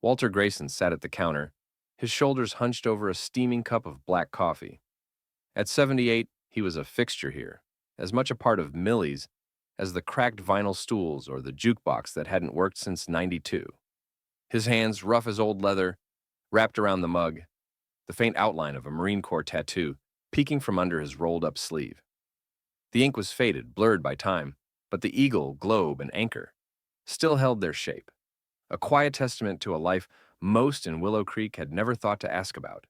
Walter Grayson sat at the counter, his shoulders hunched over a steaming cup of black coffee. At 78, he was a fixture here, as much a part of Millie's as the cracked vinyl stools or the jukebox that hadn't worked since '92. His hands, rough as old leather, wrapped around the mug, the faint outline of a Marine Corps tattoo peeking from under his rolled-up sleeve. The ink was faded, blurred by time, but the eagle, globe, and anchor still held their shape, a quiet testament to a life most in Willow Creek had never thought to ask about.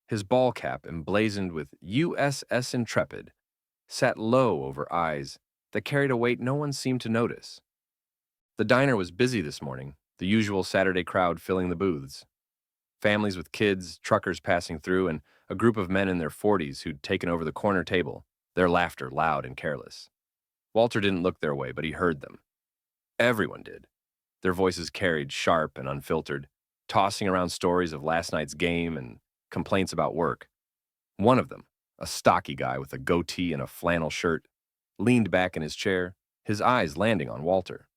His ball cap, emblazoned with USS Intrepid, sat low over eyes that carried a weight no one seemed to notice. The diner was busy this morning, the usual Saturday crowd filling the booths. Families with kids, truckers passing through, and a group of men in their 40s who'd taken over the corner table, their laughter loud and careless. Walter didn't look their way, but he heard them. Everyone did. Their voices carried, sharp and unfiltered, tossing around stories of last night's game and complaints about work. One of them, a stocky guy with a goatee and a flannel shirt, leaned back in his chair, his eyes landing on Walter.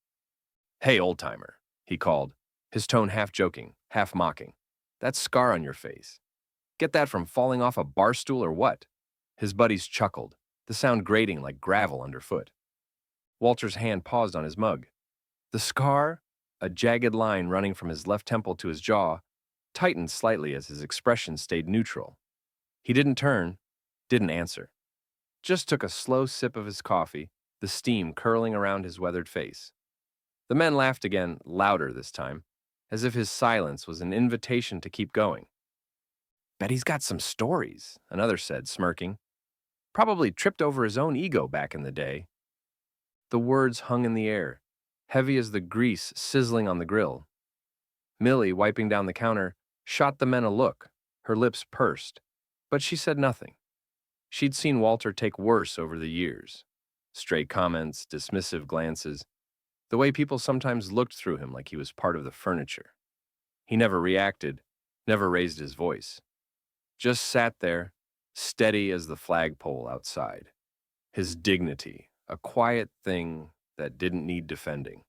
"Hey, old-timer," he called, his tone half joking, half mocking. "That scar on your face. Get that from falling off a bar stool or what?" His buddies chuckled, the sound grating like gravel underfoot. Walter's hand paused on his mug. The scar, a jagged line running from his left temple to his jaw, tightened slightly as his expression stayed neutral. He didn't turn, didn't answer. Just took a slow sip of his coffee, the steam curling around his weathered face. The men laughed again, louder this time, as if his silence was an invitation to keep going. "Bet he's got some stories," another said, smirking. "Probably tripped over his own ego back in the day." The words hung in the air, heavy as the grease sizzling on the grill. Millie, wiping down the counter, shot the men a look, her lips pursed, but she said nothing. She'd seen Walter take worse over the years. Stray comments, dismissive glances, the way people sometimes looked through him like he was part of the furniture. He never reacted, never raised his voice. Just sat there, steady as the flagpole outside. His dignity, a quiet thing that didn't need defending.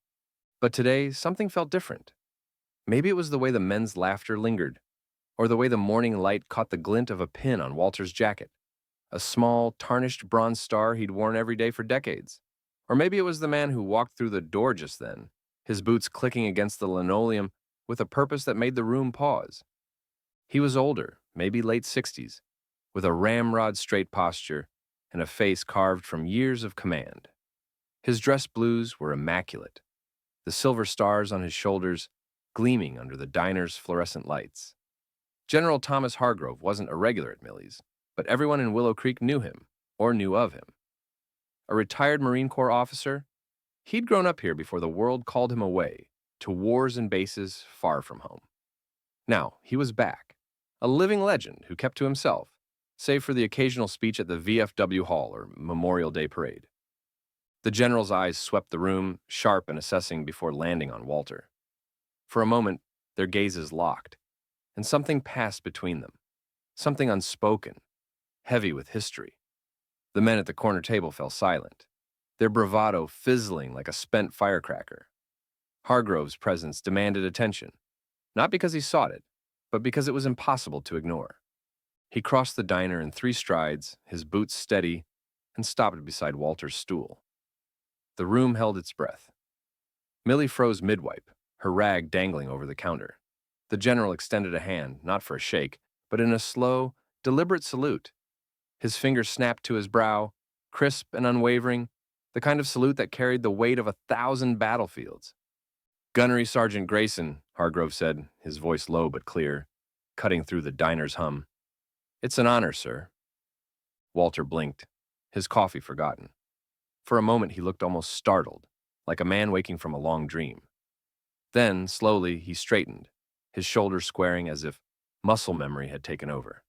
But today, something felt different. Maybe it was the way the men's laughter lingered, or the way the morning light caught the glint of a pin on Walter's jacket, a small, tarnished bronze star he'd worn every day for decades. Or maybe it was the man who walked through the door just then, his boots clicking against the linoleum with a purpose that made the room pause. He was older, maybe late 60s, with a ramrod straight posture and a face carved from years of command. His dress blues were immaculate, the silver stars on his shoulders gleaming under the diner's fluorescent lights. General Thomas Hargrove wasn't a regular at Millie's, but everyone in Willow Creek knew him, or knew of him. A retired Marine Corps officer, he'd grown up here before the world called him away to wars and bases far from home. Now, he was back, a living legend who kept to himself, save for the occasional speech at the VFW Hall or Memorial Day Parade. The general's eyes swept the room, sharp and assessing before landing on Walter. For a moment, their gazes locked, and something passed between them, something unspoken, heavy with history. The men at the corner table fell silent, their bravado fizzling like a spent firecracker. Hargrove's presence demanded attention, not because he sought it, but because it was impossible to ignore. He crossed the diner in 3 strides, his boots steady, and stopped beside Walter's stool. The room held its breath. Millie froze mid-wipe, her rag dangling over the counter. The general extended a hand, not for a shake, but in a slow, deliberate salute. His fingers snapped to his brow, crisp and unwavering, the kind of salute that carried the weight of 1,000 battlefields. "Gunnery Sergeant Grayson," Hargrove said, his voice low but clear, cutting through the diner's hum. "It's an honor, sir." Walter blinked, his coffee forgotten. For a moment he looked almost startled, like a man waking from a long dream. Then, slowly, he straightened, his shoulders squaring as if muscle memory had taken over.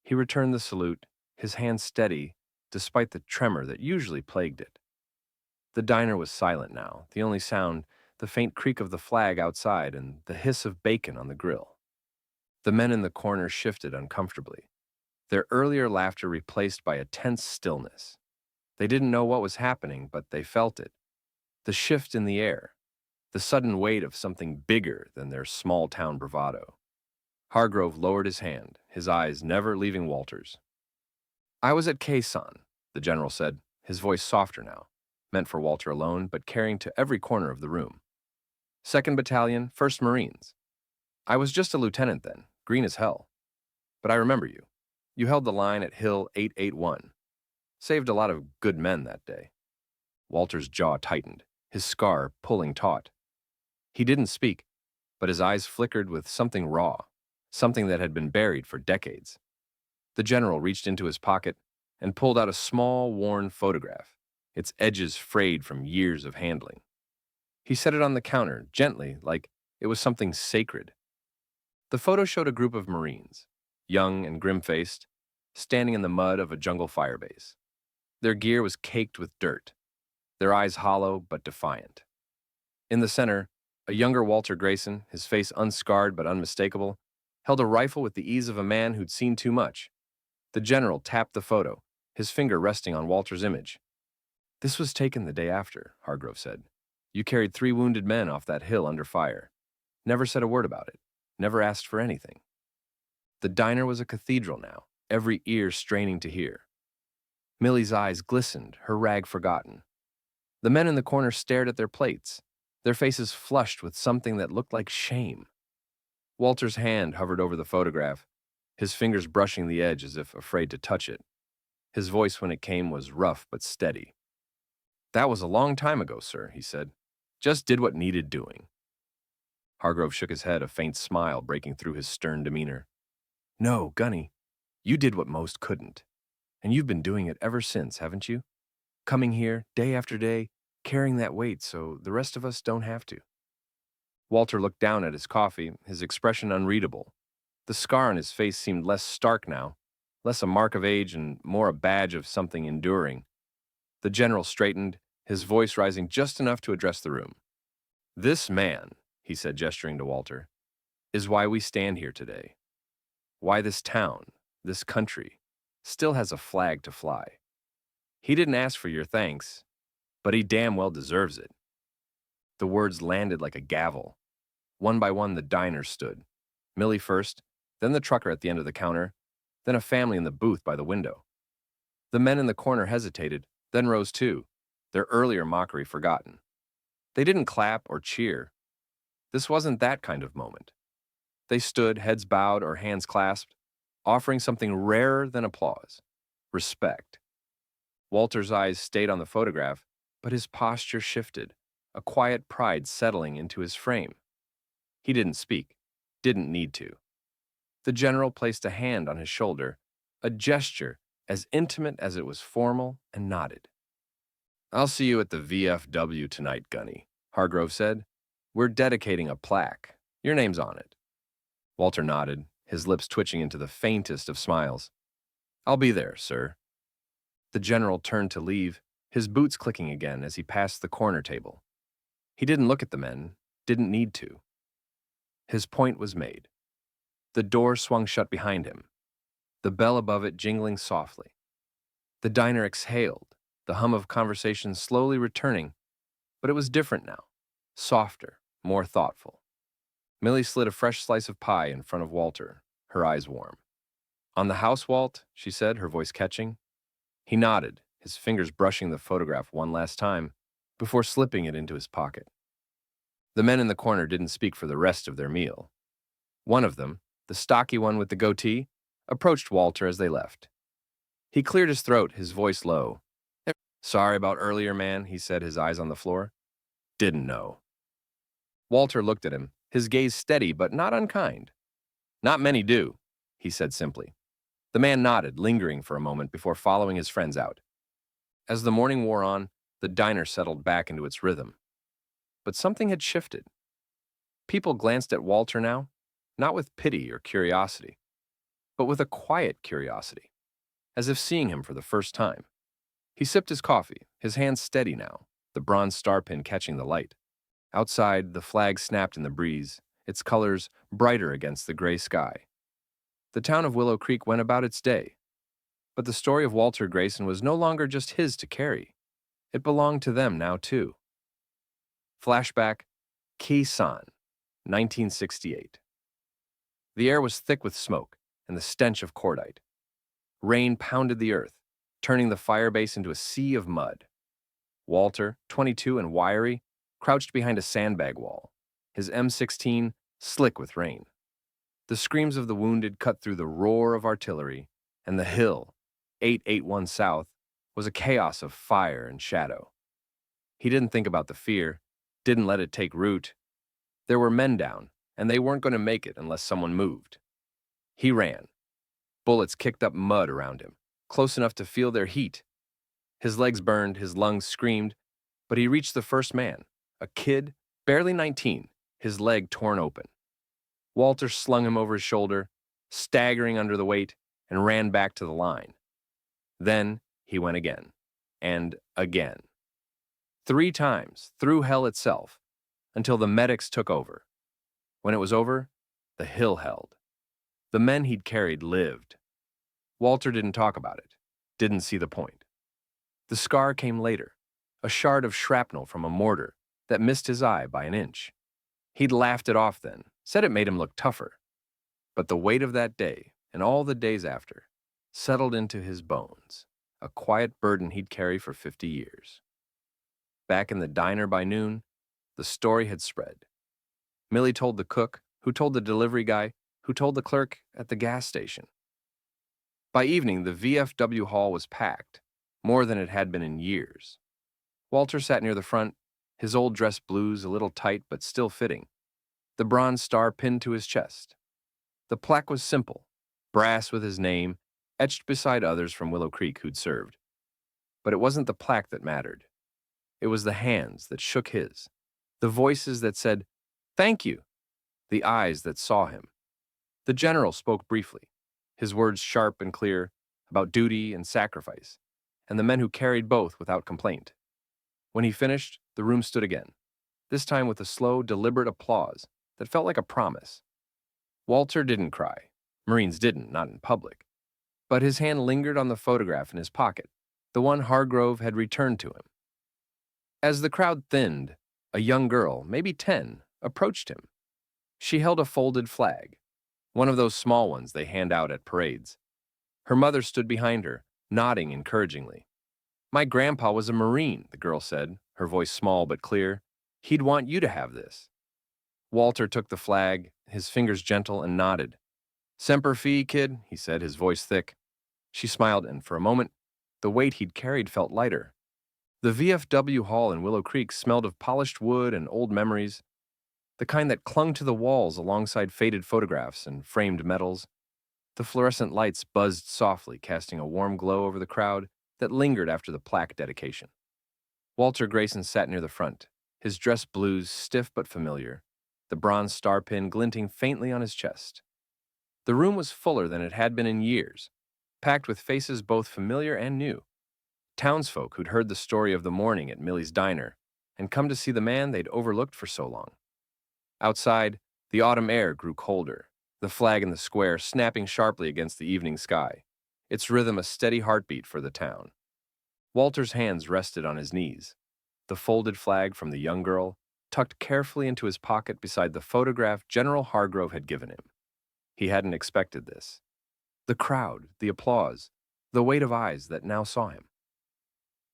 He returned the salute, his hand steady, despite the tremor that usually plagued it. The diner was silent now, the only sound, the faint creak of the flag outside and the hiss of bacon on the grill. The men in the corner shifted uncomfortably, their earlier laughter replaced by a tense stillness. They didn't know what was happening, but they felt it. The shift in the air, the sudden weight of something bigger than their small-town bravado. Hargrove lowered his hand, his eyes never leaving Walter's. "I was at Quezon," the general said, his voice softer now, meant for Walter alone, but carrying to every corner of the room. "2nd Battalion, 1st Marines. I was just a lieutenant then, green as hell. But I remember you. You held the line at Hill 881. Saved a lot of good men that day." Walter's jaw tightened, his scar pulling taut. He didn't speak, but his eyes flickered with something raw, something that had been buried for decades. The general reached into his pocket and pulled out a small, worn photograph, its edges frayed from years of handling. He set it on the counter, gently, like it was something sacred. The photo showed a group of Marines, young and grim-faced, standing in the mud of a jungle firebase. Their gear was caked with dirt, their eyes hollow but defiant. In the center, a younger Walter Grayson, his face unscarred but unmistakable, held a rifle with the ease of a man who'd seen too much. The general tapped the photo, his finger resting on Walter's image. "This was taken the day after," Hargrove said. "You carried 3 wounded men off that hill under fire. Never said a word about it. Never asked for anything." The diner was a cathedral now, every ear straining to hear. Millie's eyes glistened, her rag forgotten. The men in the corner stared at their plates, their faces flushed with something that looked like shame. Walter's hand hovered over the photograph, his fingers brushing the edge as if afraid to touch it. His voice when it came was rough but steady. "That was a long time ago, sir," he said. "Just did what needed doing." Hargrove shook his head, a faint smile breaking through his stern demeanor. "No, Gunny, you did what most couldn't. And you've been doing it ever since, haven't you? Coming here, day after day, carrying that weight so the rest of us don't have to." Walter looked down at his coffee, his expression unreadable. The scar on his face seemed less stark now, less a mark of age and more a badge of something enduring. The general straightened, his voice rising just enough to address the room. "This man," he said, gesturing to Walter, "is why we stand here today. Why this town, this country, still has a flag to fly. He didn't ask for your thanks, but he damn well deserves it." The words landed like a gavel. One by one, the diners stood. Millie first, then the trucker at the end of the counter, then a family in the booth by the window. The men in the corner hesitated, then rose too, their earlier mockery forgotten. They didn't clap or cheer. This wasn't that kind of moment. They stood, heads bowed or hands clasped, offering something rarer than applause: respect. Walter's eyes stayed on the photograph, but his posture shifted, a quiet pride settling into his frame. He didn't speak, didn't need to. The general placed a hand on his shoulder, a gesture as intimate as it was formal, and nodded. "I'll see you at the VFW tonight, Gunny," Hargrove said. "We're dedicating a plaque. Your name's on it." Walter nodded, his lips twitching into the faintest of smiles. "I'll be there, sir." The general turned to leave, his boots clicking again as he passed the corner table. He didn't look at the men, didn't need to. His point was made. The door swung shut behind him, the bell above it jingling softly. The diner exhaled, the hum of conversation slowly returning, but it was different now, softer, more thoughtful. Millie slid a fresh slice of pie in front of Walter, her eyes warm. "On the house, Walt?" she said, her voice catching. He nodded, his fingers brushing the photograph one last time, before slipping it into his pocket. The men in the corner didn't speak for the rest of their meal. One of them, the stocky one with the goatee, approached Walter as they left. He cleared his throat, his voice low. "Sorry about earlier, man," he said, his eyes on the floor. "Didn't know." Walter looked at him, his gaze steady but not unkind. "Not many do," he said simply. The man nodded, lingering for a moment before following his friends out. As the morning wore on, the diner settled back into its rhythm. But something had shifted. People glanced at Walter now, not with pity or curiosity, but with a quiet curiosity, as if seeing him for the first time. He sipped his coffee, his hands steady now, the bronze star pin catching the light. Outside, the flag snapped in the breeze, its colors brighter against the gray sky. The town of Willow Creek went about its day. But the story of Walter Grayson was no longer just his to carry. It belonged to them now, too. Flashback, Khe-san, 1968. The air was thick with smoke and the stench of cordite. Rain pounded the earth, turning the fire base into a sea of mud. Walter, 22 and wiry, crouched behind a sandbag wall, his M16 slick with rain. The screams of the wounded cut through the roar of artillery, and the hill, 881 South, was a chaos of fire and shadow. He didn't think about the fear, didn't let it take root. There were men down, and they weren't going to make it unless someone moved. He ran. Bullets kicked up mud around him, close enough to feel their heat. His legs burned, his lungs screamed, but he reached the first man, a kid, barely 19, his leg torn open. Walter slung him over his shoulder, staggering under the weight, and ran back to the line. Then he went again, and again. 3 times, through hell itself, until the medics took over. When it was over, the hill held. The men he'd carried lived. Walter didn't talk about it, didn't see the point. The scar came later, a shard of shrapnel from a mortar that missed his eye by an inch. He'd laughed it off then, said it made him look tougher. But the weight of that day, and all the days after, settled into his bones, a quiet burden he'd carry for 50 years. Back in the diner by noon, the story had spread. Millie told the cook, who told the delivery guy, who told the clerk at the gas station. By evening, the VFW hall was packed, more than it had been in years. Walter sat near the front, his old dress blues a little tight but still fitting, the bronze star pinned to his chest. The plaque was simple, brass with his name, etched beside others from Willow Creek who'd served. But it wasn't the plaque that mattered. It was the hands that shook his, the voices that said, "Thank you," the eyes that saw him. The general spoke briefly, his words sharp and clear, about duty and sacrifice, and the men who carried both without complaint. When he finished, the room stood again, this time with a slow, deliberate applause that felt like a promise. Walter didn't cry. Marines didn't, not in public. But his hand lingered on the photograph in his pocket, the one Hargrove had returned to him. As the crowd thinned, a young girl, maybe 10, approached him. She held a folded flag, one of those small ones they hand out at parades. Her mother stood behind her, nodding encouragingly. "My grandpa was a Marine," the girl said, her voice small but clear. "He'd want you to have this." Walter took the flag, his fingers gentle, and nodded. "Semper Fi, kid," he said, his voice thick. She smiled, and for a moment, the weight he'd carried felt lighter. The VFW hall in Willow Creek smelled of polished wood and old memories, the kind that clung to the walls alongside faded photographs and framed medals. The fluorescent lights buzzed softly, casting a warm glow over the crowd that lingered after the plaque dedication. Walter Grayson sat near the front, his dress blues stiff but familiar, the bronze star pin glinting faintly on his chest. The room was fuller than it had been in years, packed with faces both familiar and new. Townsfolk who'd heard the story of the morning at Millie's diner and come to see the man they'd overlooked for so long. Outside, the autumn air grew colder, the flag in the square snapping sharply against the evening sky, its rhythm a steady heartbeat for the town. Walter's hands rested on his knees, the folded flag from the young girl tucked carefully into his pocket beside the photograph General Hargrove had given him. He hadn't expected this. The crowd, the applause, the weight of eyes that now saw him.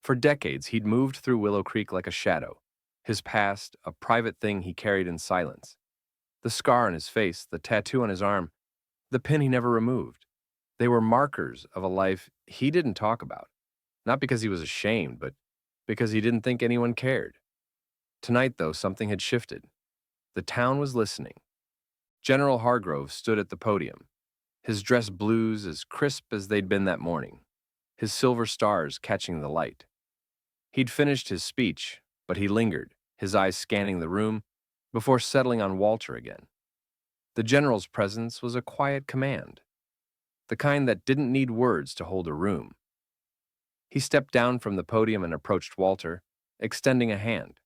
For decades, he'd moved through Willow Creek like a shadow, his past a private thing he carried in silence. The scar on his face, the tattoo on his arm, the pin he never removed. They were markers of a life he didn't talk about, not because he was ashamed, but because he didn't think anyone cared. Tonight, though, something had shifted. The town was listening. General Hargrove stood at the podium, his dress blues as crisp as they'd been that morning, his silver stars catching the light. He'd finished his speech, but he lingered, his eyes scanning the room, before settling on Walter again. The general's presence was a quiet command, the kind that didn't need words to hold a room. He stepped down from the podium and approached Walter, extending a hand.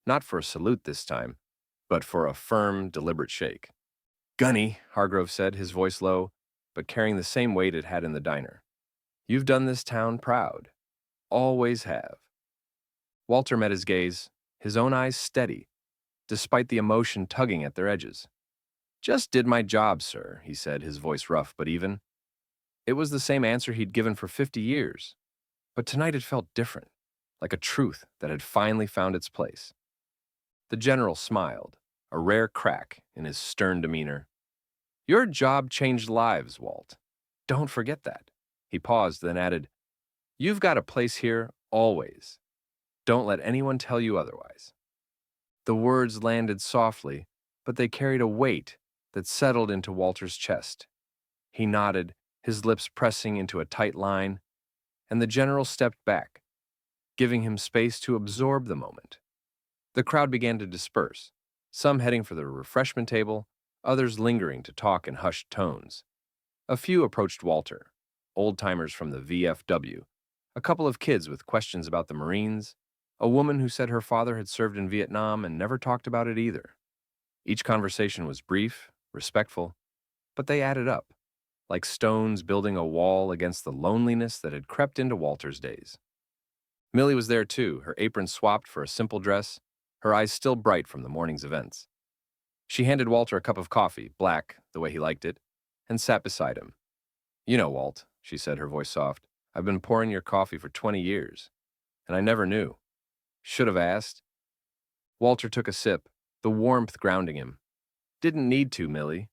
Not for a salute this time, but for a firm, deliberate shake. "Gunny," Hargrove said, his voice low, but carrying the same weight it had in the diner. "You've done this town proud. Always have." Walter met his gaze, his own eyes steady, despite the emotion tugging at their edges. "Just did my job, sir," he said, his voice rough but even. It was the same answer he'd given for 50 years, but tonight it felt different, like a truth that had finally found its place. The general smiled, a rare crack in his stern demeanor. "Your job changed lives, Walt. Don't forget that." He paused, then added, "You've got a place here always. Don't let anyone tell you otherwise." The words landed softly, but they carried a weight that settled into Walter's chest. He nodded, his lips pressing into a tight line, and the general stepped back, giving him space to absorb the moment. The crowd began to disperse, some heading for the refreshment table, others lingering to talk in hushed tones. A few approached Walter, old-timers from the VFW, a couple of kids with questions about the Marines, a woman who said her father had served in Vietnam and never talked about it either. Each conversation was brief, respectful, but they added up, like stones building a wall against the loneliness that had crept into Walter's days. Millie was there too, her apron swapped for a simple dress, her eyes still bright from the morning's events. She handed Walter a cup of coffee, black, the way he liked it, and sat beside him. "You know, Walt," she said, her voice soft, "I've been pouring your coffee for 20 years, and I never knew. Should have asked." Walter took a sip, the warmth grounding him. "Didn't need to, Millie.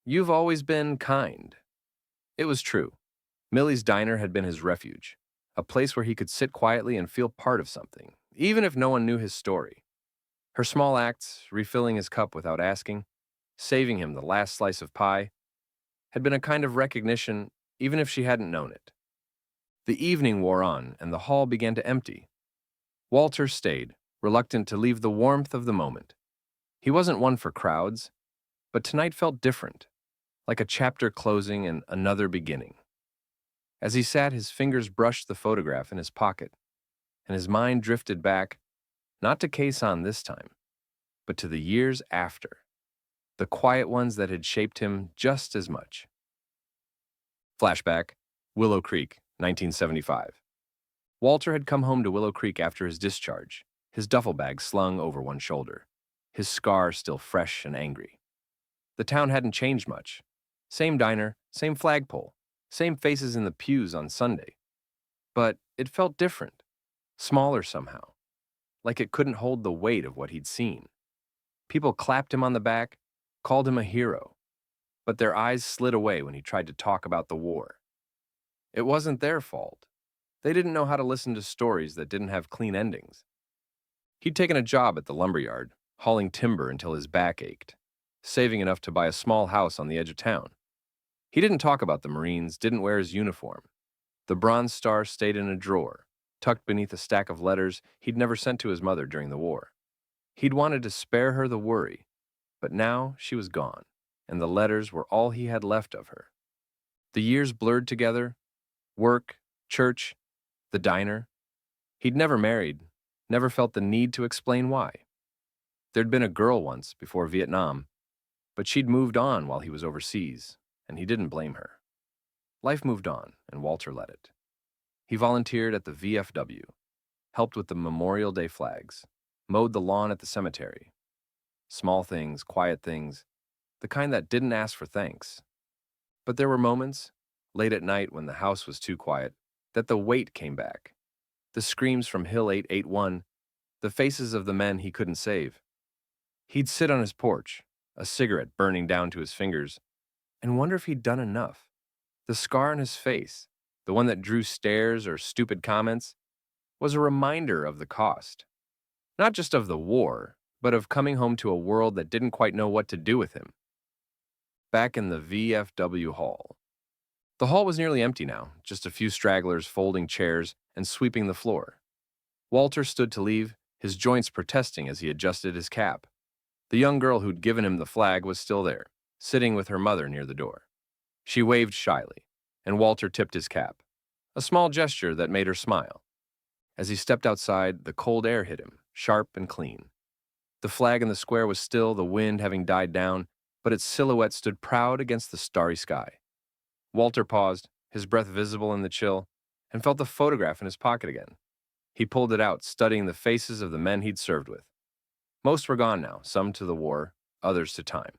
You've always been kind." It was true. Millie's diner had been his refuge, a place where he could sit quietly and feel part of something, even if no one knew his story. Her small acts, refilling his cup without asking, saving him the last slice of pie, had been a kind of recognition, even if she hadn't known it. The evening wore on, and the hall began to empty. Walter stayed, reluctant to leave the warmth of the moment. He wasn't one for crowds, but tonight felt different, like a chapter closing and another beginning. As he sat, his fingers brushed the photograph in his pocket, and his mind drifted back, not to Quezon this time, but to the years after, the quiet ones that had shaped him just as much. Flashback, Willow Creek, 1975. Walter had come home to Willow Creek after his discharge, his duffel bag slung over one shoulder, his scar still fresh and angry. The town hadn't changed much. Same diner, same flagpole, same faces in the pews on Sunday. But it felt different, smaller somehow, like it couldn't hold the weight of what he'd seen. People clapped him on the back, called him a hero, but their eyes slid away when he tried to talk about the war. It wasn't their fault. They didn't know how to listen to stories that didn't have clean endings. He'd taken a job at the lumberyard, hauling timber until his back ached, saving enough to buy a small house on the edge of town. He didn't talk about the Marines, didn't wear his uniform. The Bronze Star stayed in a drawer, tucked beneath a stack of letters he'd never sent to his mother during the war. He'd wanted to spare her the worry, but now she was gone, and the letters were all he had left of her. The years blurred together, work, church, the diner. He'd never married, never felt the need to explain why. There'd been a girl once, before Vietnam, but she'd moved on while he was overseas, and he didn't blame her. Life moved on, and Walter let it. He volunteered at the VFW, helped with the Memorial Day flags, mowed the lawn at the cemetery. Small things, quiet things, the kind that didn't ask for thanks. But there were moments, late at night when the house was too quiet, that the weight came back. The screams from Hill 881, the faces of the men he couldn't save. He'd sit on his porch, a cigarette burning down to his fingers, and wonder if he'd done enough. The scar on his face, the one that drew stares or stupid comments, was a reminder of the cost. Not just of the war, but of coming home to a world that didn't quite know what to do with him. Back in the VFW hall. The hall was nearly empty now, just a few stragglers folding chairs and sweeping the floor. Walter stood to leave, his joints protesting as he adjusted his cap. The young girl who'd given him the flag was still there, sitting with her mother near the door. She waved shyly, and Walter tipped his cap, a small gesture that made her smile. As he stepped outside, the cold air hit him, sharp and clean. The flag in the square was still, the wind having died down, but its silhouette stood proud against the starry sky. Walter paused, his breath visible in the chill, and felt the photograph in his pocket again. He pulled it out, studying the faces of the men he'd served with. Most were gone now, some to the war, others to time.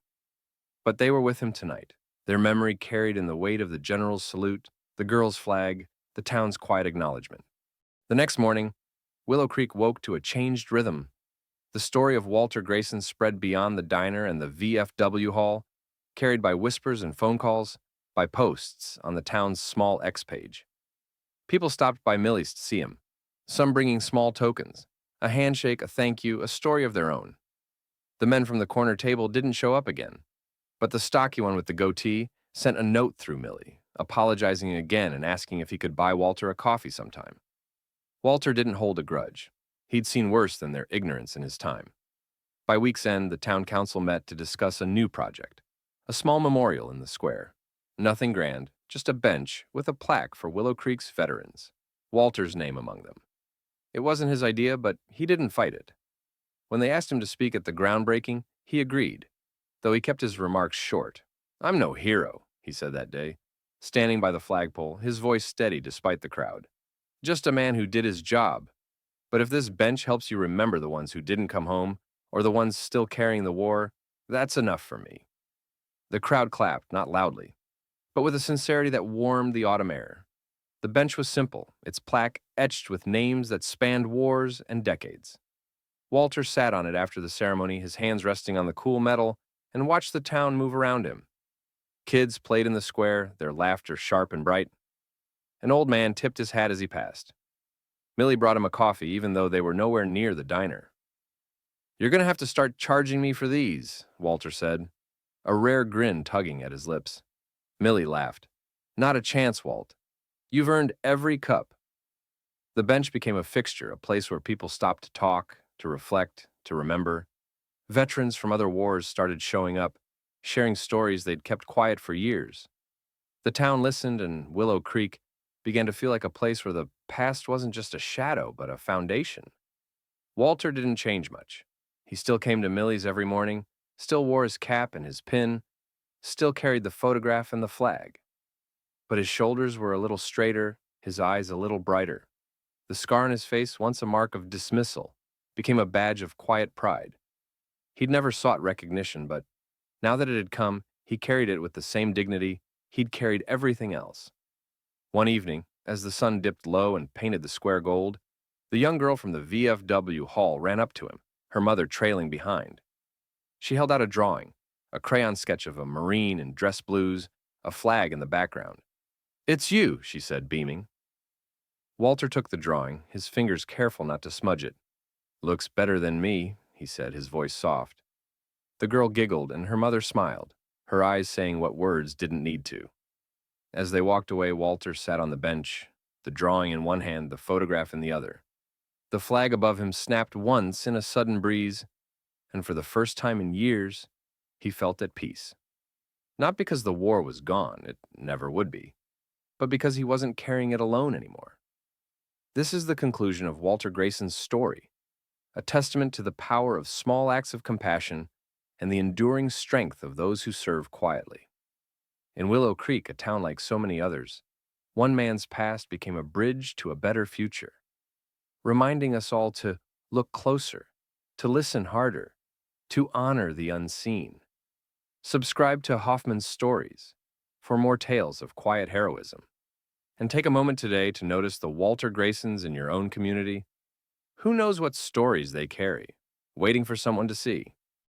But they were with him tonight, their memory carried in the weight of the general's salute, the girl's flag, the town's quiet acknowledgement. The next morning, Willow Creek woke to a changed rhythm. The story of Walter Grayson spread beyond the diner and the VFW hall, carried by whispers and phone calls, by posts on the town's small X page. People stopped by Millie's to see him, some bringing small tokens, a handshake, a thank you, a story of their own. The men from the corner table didn't show up again, but the stocky one with the goatee sent a note through Millie, apologizing again and asking if he could buy Walter a coffee sometime. Walter didn't hold a grudge. He'd seen worse than their ignorance in his time. By week's end, the town council met to discuss a new project, a small memorial in the square. Nothing grand, just a bench with a plaque for Willow Creek's veterans, Walter's name among them. It wasn't his idea, but he didn't fight it. When they asked him to speak at the groundbreaking, he agreed, though he kept his remarks short. "I'm no hero," he said that day, standing by the flagpole, his voice steady despite the crowd. "Just a man who did his job. But if this bench helps you remember the ones who didn't come home, or the ones still carrying the war, that's enough for me." The crowd clapped, not loudly, but with a sincerity that warmed the autumn air. The bench was simple, its plaque etched with names that spanned wars and decades. Walter sat on it after the ceremony, his hands resting on the cool metal, and watched the town move around him. Kids played in the square, their laughter sharp and bright. An old man tipped his hat as he passed. Millie brought him a coffee, even though they were nowhere near the diner. "You're going to have to start charging me for these," Walter said, a rare grin tugging at his lips. Millie laughed. "Not a chance, Walt. You've earned every cup." The bench became a fixture, a place where people stopped to talk, to reflect, to remember. Veterans from other wars started showing up, sharing stories they'd kept quiet for years. The town listened, and Willow Creek began to feel like a place where the past wasn't just a shadow, but a foundation. Walter didn't change much. He still came to Millie's every morning, still wore his cap and his pin, still carried the photograph and the flag. But his shoulders were a little straighter, his eyes a little brighter. The scar on his face, once a mark of dismissal, became a badge of quiet pride. He'd never sought recognition, but now that it had come, he carried it with the same dignity he'd carried everything else. One evening, as the sun dipped low and painted the square gold, the young girl from the VFW hall ran up to him, her mother trailing behind. She held out a drawing, a crayon sketch of a Marine in dress blues, a flag in the background. "It's you," she said, beaming. Walter took the drawing, his fingers careful not to smudge it. "Looks better than me," he said, his voice soft. The girl giggled, and her mother smiled, her eyes saying what words didn't need to. As they walked away, Walter sat on the bench, the drawing in one hand, the photograph in the other. The flag above him snapped once in a sudden breeze, and for the first time in years, he felt at peace. Not because the war was gone, it never would be, but because he wasn't carrying it alone anymore. This is the conclusion of Walter Grayson's story, a testament to the power of small acts of compassion and the enduring strength of those who serve quietly. In Willow Creek, a town like so many others, one man's past became a bridge to a better future, reminding us all to look closer, to listen harder, to honor the unseen. Subscribe to Hoffman's Stories for more tales of quiet heroism. And take a moment today to notice the Walter Graysons in your own community. Who knows what stories they carry, waiting for someone to see?